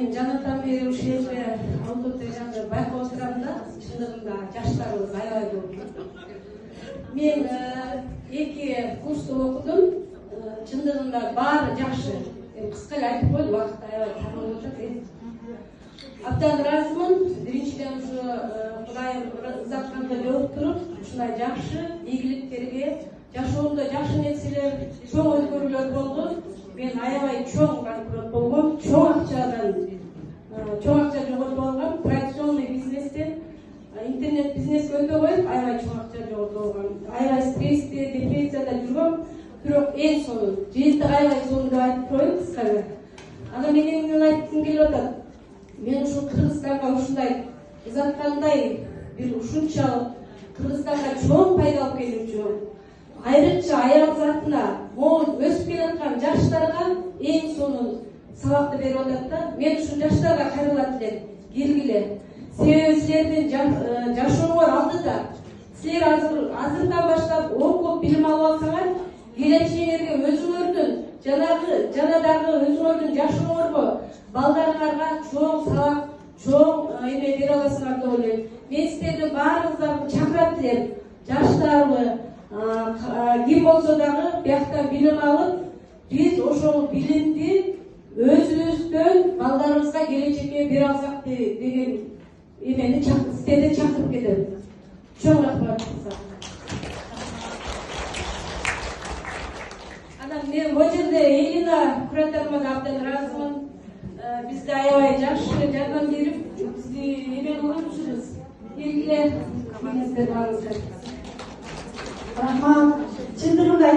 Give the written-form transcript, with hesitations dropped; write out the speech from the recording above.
Мен жанатан бери ушул жерде аудиторияда байкап отурам да, чындыгында жаштарыбыз аябай көп. Мен 2 курсту окудум. Чындыгында баары жакшы. Кыска эле айтып койдум, убакыт аябай таңып атат. Абдан ыраазымын. Биринчиден ушу Кудайым узатканда жооп туруп, ушундай жакшы ийгиликтерге, жашоомдо жакшы нерселер, чоң өзгөрүүлөр болду. Мен аябай чоң банкрот болгом, чоң акча жоготуп алгам, традиционный бизнестен интернет бизнеске өтө коюп, аябай чоң акча жоготуп алгам. Аябай стрессте, депрессияда жүргөм. Бирок эң сонун, жыйынтык аябай сонун деп айтып коеюн кыскасы. Анан мен эмнени айткым келип атат? Мен ушул Кыргызстанга ушундай узаткандай бир ушунчалык Кыргызстанга чоң пайда алып келүүчү, айрыкча аял затына, могу өсүп келаткан жаштарга эң сонун сабакты берип атат да. Мен ушул жаштарга кайрылат элем, келгиле. Себеби силердин жашооңор алдыда. Силер азырдан баштап окуп билим алып алсаңар, келечегиңерге өзүңөрдүн жана дагы өзүңөрдүн жашооңорго, балдарыңарга чоң сабак, чоң эме бере аласыңар деп ойлойм. Мен силерди баарыңыздарды чакырат элем. Жаштарбы, ким болсо дагы бияктан билим алып, биз ошол билимди өзүбүздөн балдарыбызга келечекке бере алсак деген эмени силерди чакырып кетем. Чоң рахмат. Анан мен бул жерде Элина кураторумга абдан ыраазымын. Бизде аябай жакшы жардам берип, бизди эме кылып жүрсүңүз. Келгиле, бизден алыңыздар. Рахмат. Чындыгында